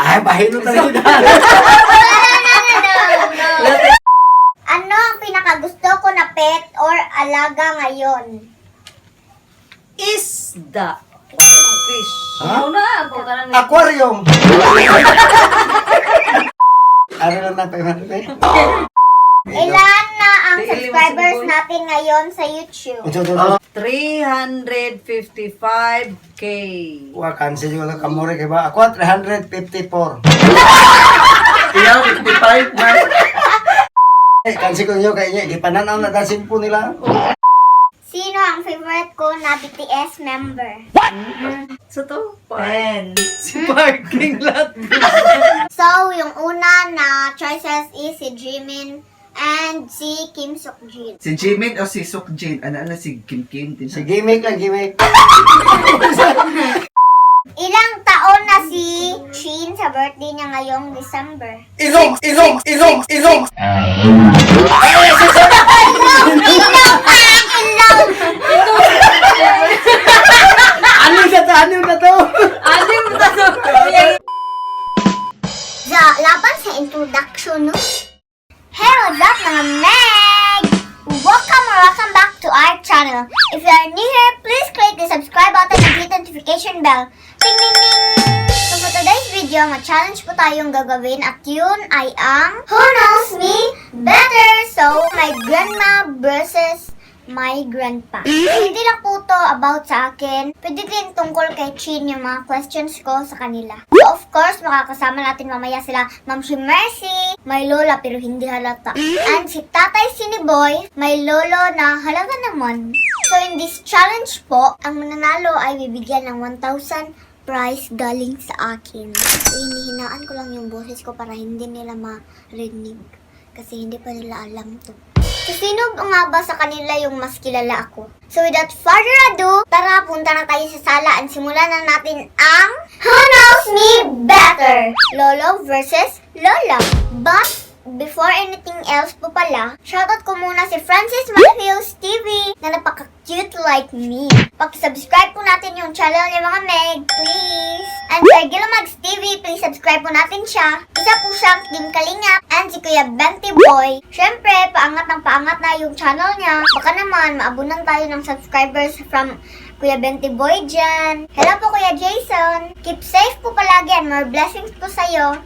Ay, bahino talaga. Ano ang pinakagusto ko na pet or alaga ngayon? Isda. Fish. Ha? Ano na? Ako ka lang. Aquarium. Ano lang na 500 Ilan na ang Di, subscribers iliwan si natin ngayon sa YouTube? 355K. Wa cancel yung kamore kay ba? Ako 354. Iyaw, 55 na. Eh, cancel ko nyo kay niya. Gipananaw na dasin po nila. Sino ang favorite ko na BTS member? So to? 10. Si Parking Lot. So, yung una na choices is si Jimin and si Kim Seokjin. Si Jimin o si Seokjin? Ano si Kim Kim? Si gimmick lang, gimmick. Ilang taon na si Shin sa birthday niya ngayong December? Ilong! Ilong! Ilong! Ilong! Ano na to? Ano na to? Ano yung tato? Sa laban sa introduction, no? Hey, what's up mga Meg? Welcome back to our channel. If you are new here, please click the subscribe button and hit the notification bell. Ding ding ding! So for today's video, ma-challenge po tayong gagawin at yun ay ang Who Knows Me Better? So, my grandma versus my grandpa. Hindi lang po to about sa akin. Pwede din tungkol kay Chin yung mga questions ko sa kanila. So, of course, makakasama natin mamaya sila Ma'am si Mercy, may lola pero hindi halata. And si Tatay Siniboy, may lolo na halaga naman. So, in this challenge po, ang mananalo ay bibigyan ng 1,000 prize galing sa akin. So, hinihinaan ko lang yung boses ko para hindi nila marinig. Kasi hindi pa nila alam to. So, sino nga ba sa kanila yung mas kilala ako? So, without further ado, tara, punta na tayo sa sala at simulan na natin ang Who Knows Me Better? Lolo versus Lola. But, before anything else po pala, shoutout ko muna si Francis Matthews TV na napaka-cute like me. Pag-subscribe po natin yung channel niya mga Meg, please. And kay Gilomags TV, please subscribe po natin siya. Isa po siyang Team Kalingap and si Kuya Benti Boy. Syempre, paangat na yung channel niya. Baka naman, maabunan tayo ng subscribers from Kuya Benti Boy dyan. Hello po Kuya Jason. Keep safe po palagi and more blessings po sa'yo.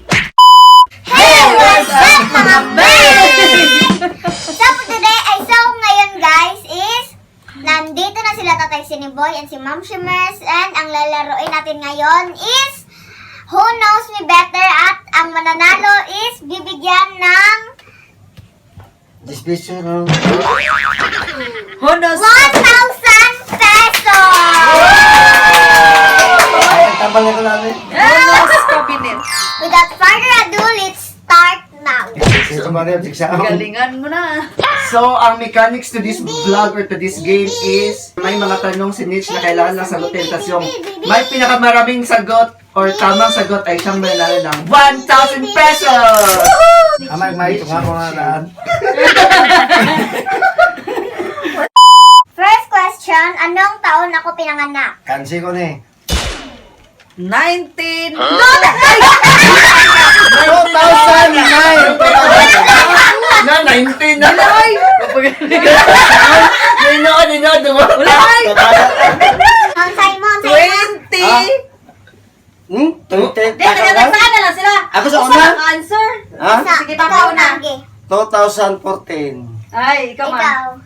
Hey! What's up mga babe? So for today, ngayon guys is nandito na sila Tatay Siniboy and si Ma'am Shimers and ang lalaroin natin ngayon is Who Knows Me Better at ang mananalo is bibigyan ng Disposition. Who knows? 1,000 pesos! Ay, tabal na ko namin. Who knows cabinet? Without further ado, let's start now. Sino ba rin yung Galingan mo na. So, ang mechanics to this vlog or to this game is may mga tanong si Nitch na kailangan lang sagutin. Tapos yung may pinakamaraming sagot or tamang sagot ay siyang mananalo ng 1,000 pesos! Amay, tunga ko na daan. First question, anong taon ako pinanganak? Cancel ko na eh. 19. 2,009! Na, 19 na! Ay! Nino, dumo. Hansay mo, 20. Hmm? 20? Hindi, nagkakasahan na lang sila. Ako sa Isa una? ang answer. Ha? Sige, papaw na. 2014. Ay, ikaw man. Ikaw.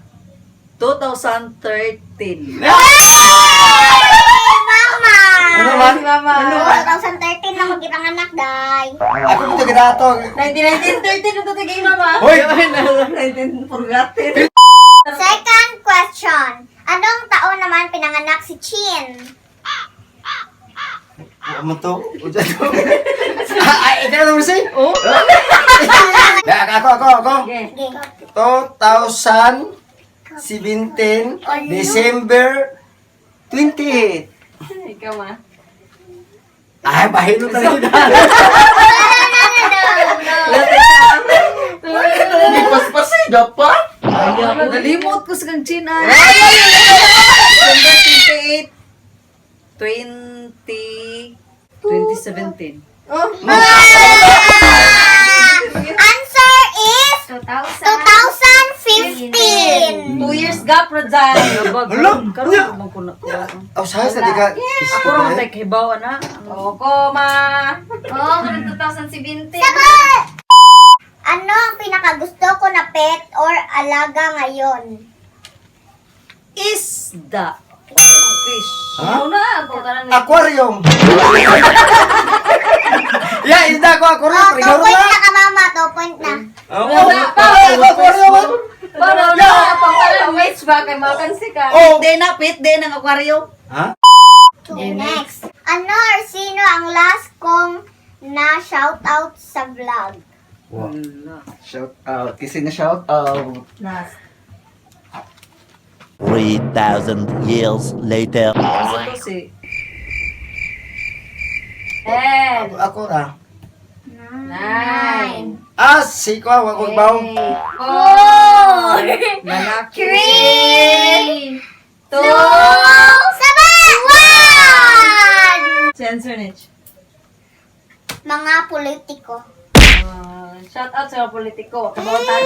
2013. Mama! Ano man? Si Mama. 2013 na magkipanganak, day. Ako dito ginato. 1913 ito tigay Mama. Hoy! 19 forgotten. Second question. Anong taon naman pinanganak si Chin? Ano to? Ay, ito na naman siya. Oh. Ako. Okay. Okay. 2017, December 28. Ikaw ma. Ay, bahino talaga. Hindi paspasay, dapat. Nalimot ko sa kang China. 28. 2017. Answer is 2015. 2 years gap ra dyan. Hala? Karon mo ko na. Oh, sa di ka. Ako ron tay hibaw na. Oko ma. Oh, kanang 2017. Sagot! Ano ang pinakagusto ko na pet or alaga ngayon? Isda. Fish. Ha? Ano na ako kanang Aquarium. Ya, isda ko aquarium. 2 point na ka, mama. 2 point na. Aquarium. Para na pa pala wait ba kay makansi ka. Oh. Day na pit, day ng aquarium. Ha? Next. Ano or sino ang last kong na shoutout sa vlog? Wow. Shout out. Kasi na shout out. Last. 3,000 years later. Ito si 10, Ako ra. 9, Ah, si ko ako baw. 4, lalaki. 3, 2, Sabat! 1! Sensor niche. Mga politiko. shout out sa mga politiko. Kabautan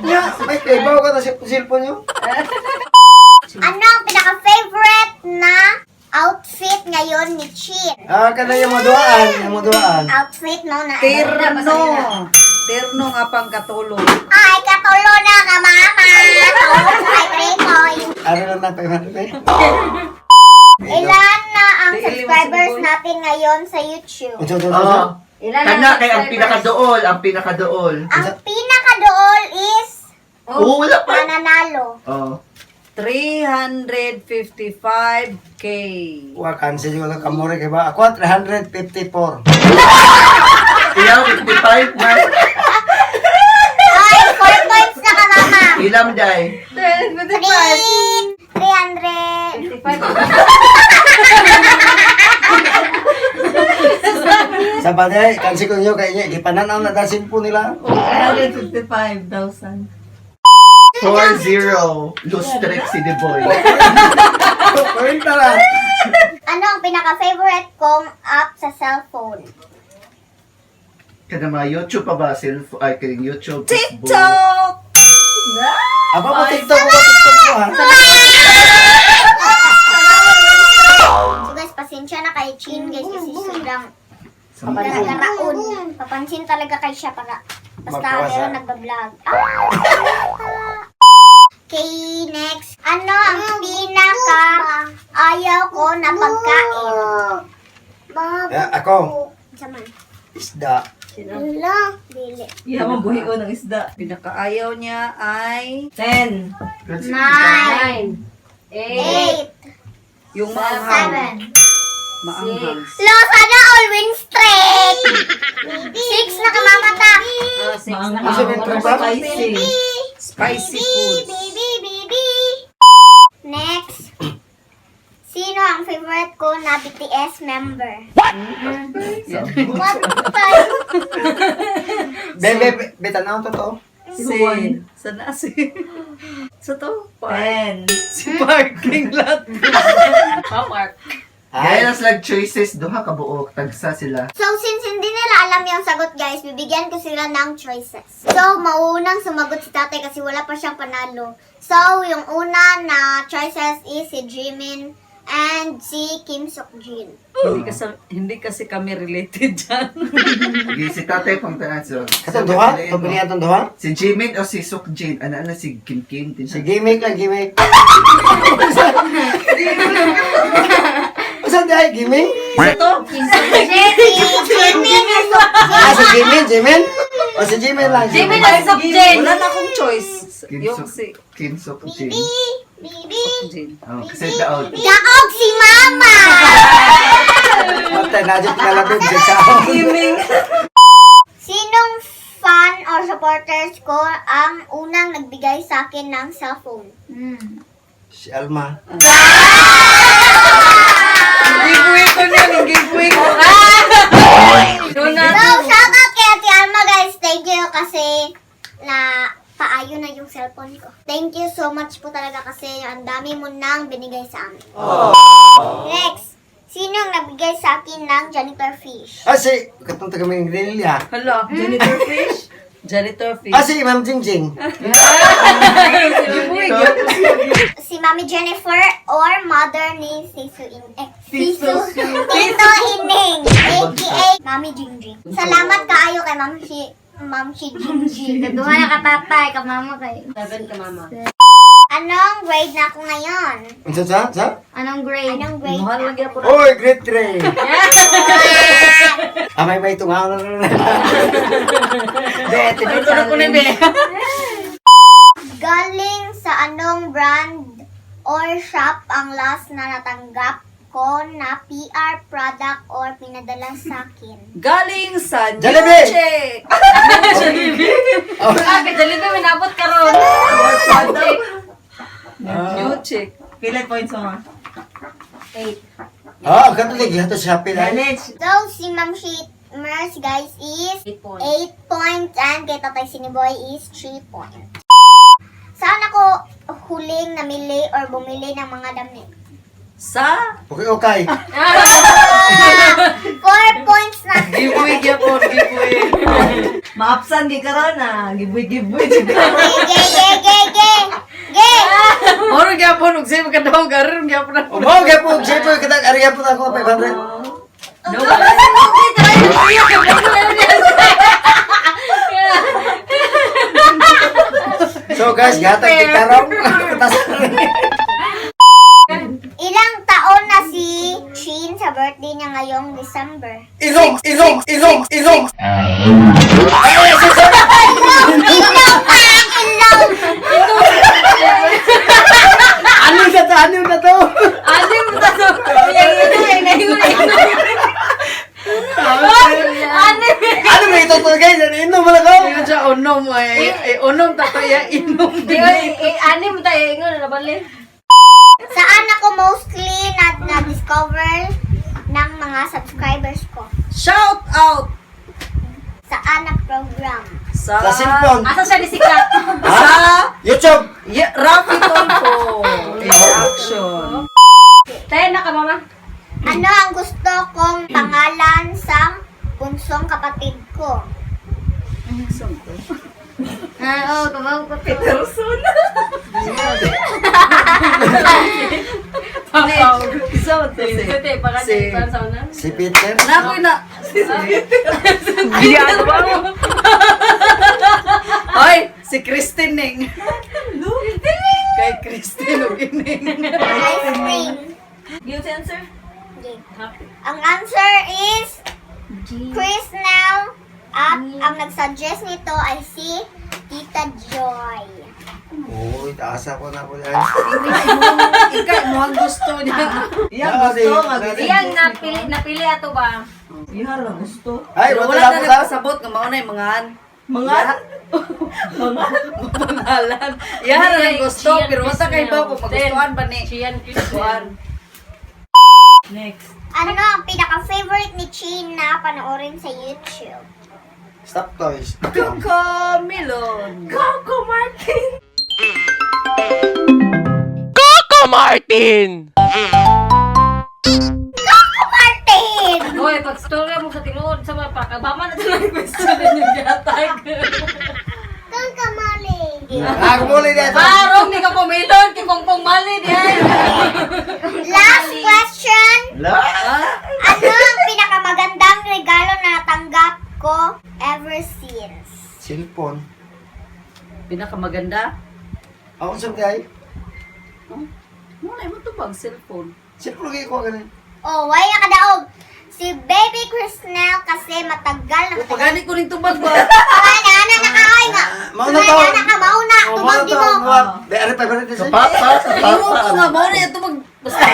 Ya, may kaibaw ka na sa cellphone niyo. Ano ang pinaka-favorite na outfit ngayon ni Chin? Ah, kana yung mga duaan. Outfit mo na. Terno. Terno nga pang katulong. Ay, katulo na ka, mama. Tulong sa 3 points. Ano lang na 500 eh? Ilan na ang Di, subscribers iliwas natin ngayon sa YouTube? Unsa to? Oh. Ilan Kana kay ang pinakadool, ang pinakadool. Ang pinakadool is Oh, wala pa. nananalo. Oh. 355k. Wa cancel yung kamore kay ba? Ako 354. Iyaw, 55 man. Ay, 4 points na ka, mama. Ilam day. 300. Sa bagay, cancel ko niyo kay niya gipananaw na dasin po nila. 155,000. 4-0. Lustrix si The Boy. Point na lang. Ano ang pinaka-favorite kong app sa cellphone? Kada mga YouTube pa ba? Ay, kaya YouTube, Facebook. TikTok! Ako po TikTok ko ha. So guys, pasensya na kay Chin guys kasi sobrang nagkaraon. Papansin talaga kay siya para basta Magpawasa. meron nagbablog. Okay, next. Ano ang pinaka ayaw ko na pagkain? Ako, Saman. isda. Wala. Dili. Yaman buhi ko ng isda. Pinakaayaw niya ay 10. 9, 8, 8. Yung maanghang. 7, Maanghang. Lo, sana all win streak. 6 na kamamata. 6 Maanghang. na Kasi may truba? Spicy. Spicy foods. Baby. Next. Sino ang favorite ko na BTS member? What the fuck? Bebe, betanaw to to. Si. Sana si. Sa to? 10. Si parking lot. Mark. Gaya nas lang choices, duha ka buok, tagsa sila. So, since hindi nila alam yung sagot, guys, bibigyan ko sila ng choices. So, maunang sumagot si tatay kasi wala pa siyang panalo. So, yung una na choices is si Jimin and si Kim Seokjin. Hindi kasi kami related dyan. Sige, si tatay pang tanan. So, Katong duha? Ito pilihan tong duha? si Jimin o si Seokjin? Ano si Kim Kim? Si gimmick lang, gimmick. Saan di gimmick? Sa to? Jimin and Ah, si Jimin? O si Jimin lang. Jimin at Seokjin. Wala na akong choice. Kim Yung Seok- si Kim Seokjin. Bibi. Jin. Oh, kasi daot. Daog si Mama! Matay, nadyo pinalabog sa sao. Gaming. Sinong fan or supporters ko ang unang nagbigay sa akin ng cellphone? Si Alma. Giveaway ko niya. Giveaway ko. So, shoutout kay Ate Alma, guys. Thank you kasi na paayo na yung cellphone ko. Thank you so much po talaga kasi ang dami mo nang binigay sa amin. Next. Sino ang nagbigay sa akin ng janitor fish? Si, katong taga Manila. Hala, janitor fish? Janitor fish. Si Ma'am Jingjing. Si Mami Jennifer or mother ni Tito Ining, aka Mami Jingjing. Salamat kaayo kay Ma'am si Jingjing. Kaduha na ka tatay, ka mama kay. 7 ka mama. Anong grade na ako ngayon? Sa? Anong grade? Anong grade Mahal na? lagi ako na. Oy, grade 3. May tungaw na. Be, tinutulog ko na, be. Galing sa anong brand or shop ang last na natanggap ko na PR product or pinadala sa akin? Galing sa New Jollibee! Check. Ah, kay Jollibee may nabot ka ron. New Check. Pila points mo? 8. Katulig. Ito sa Shopee lang. So, si Ma'am Mers, guys, is 8 points. 8 points and kay Tatay Siniboy is 3 points. Saan ako huling namili or bumili ng mga damit? Sa Okay. 4 points na. giveaway gyapon, giveaway. Maapsan gi karon na, giveaway. Ge! Oro gyapon ug say magkadaw garon gyapon. Umaw, gapon. Siyempre, katag ariya po ako. 500. No. So guys, gatag gitarong. Ilang taon na si Chin sa birthday niya ngayong December? Ilong. Ilaw! Ano na to? Ano mo ta so? Ano ba ito to guys? Inom mo lang ako. Yung siya onom ay onom tataya inom din. Ano mo tayo ingon na bali? Saan ako mostly na-discover ng mga subscribers ko? Shout out Sa anak program. sa Sa cellphone. Asa siya ni Sikat? sa YouTube. Rafi Tonto in action. Tayo na ka mama. Ano ang gusto kong pangalan sa bunsong kapatid ko? Oo, kabaw ko to. Person. Isa mo to si. Ito eh, baka Si- dyan sa una. Si Peter. Nakoy na. Giyan ba mo? Hoy, si Christine Ning. Kay Christine ug ining. Ice cream. Beauty answer? Okay. Ang answer is Chris now. At ang nag-suggest nito ay si Tita Joy. Uy, taasa ko na po yan. Ikay mo ang gusto niya. Iyang gusto nga. Iyang napili ato ba? Iyang lang gusto. Ay, Pero wala wala na na nakasabot nga mao na yung mga pangalan. Iyang lang gusto pero wala kay ba kung magustuhan ba ni. Siyan Gustuhan. Next. Ano ang pinaka-favorite ni Chin na panoorin sa YouTube? Stop toys. Coco Melon. Coco Martin. Martin! Hoy, pag storya mo sa tinuod sa mga pakabama na ito lang question yung gatag. Kang kamali. Ako muli na ito. Parang di ka pumilon, kikongpong mali diyan. Last question. La? Ano ang pinakamagandang regalo na natanggap ko ever since? Cellphone. Pinakamaganda. Ako sa ay. Wala mo to bang cellphone. Cellphone kayo ko ganun. Oh, why na kadaog? Si Baby Chrisnell kasi matagal na O pagani ko ning tubag ba? Ana nakaay nga. Mauna to. Ana ka mauna. Tubag di mo. Di, ano pa ba rin Sa papa. Imo ko nga mo na ito mag basta.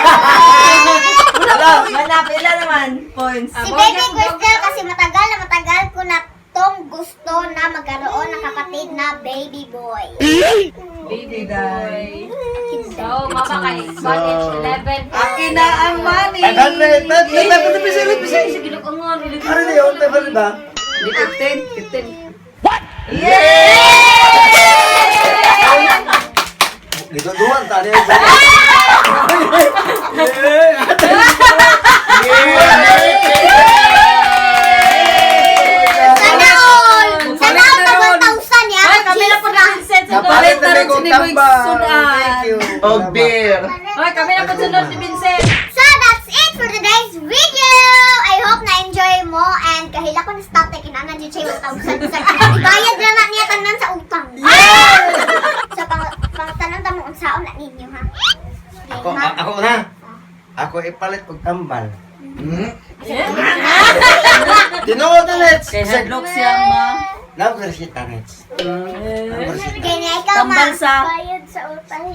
Wala, pila naman. Points. Si Baby Chrisnell kasi matagal ko na tong gusto na magkaroon ng kapatid na baby boy. Baby boy. So, mama kay 1 inch 11. Akin na ang money. 500. Dapat pisay. Sige, lukangon. Ano na yun? 500 ba? Di 15. Dito duwan tali. boy tambal. sudan. Thank you. O beer. Oy, kami na po sunod ni Vincent. So that's it for today's video. I hope na-enjoy mo and kahila ko na stop tayo kinangan dyan siya 1,000. Bayad na na niya tanan sa utang. So pang tanong ang saon na ninyo ha. Ako, ako na. Ako ipalit og tambal. Tinuod na Nets. Kay hadlock siya ma. Number si Tanets. Number si Kaya ikaw Tambal sa- bayad sa utang.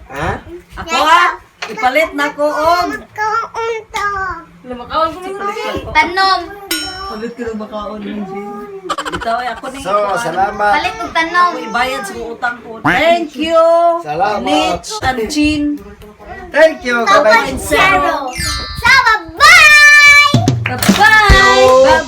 Ha? Ako ha. Ipalit na ko og. Ikaw ang unta. Lumakawan ko na. Tanom. Palit ko ng makaon ng Ito ay ako ning So, salamat. Palit og tanom. Ako ibayad sa utang ko. Thank you. Salamat. Nitch and Chin. Thank you. Tapos Kabay. zero. So, bye-bye! Bye. Bye.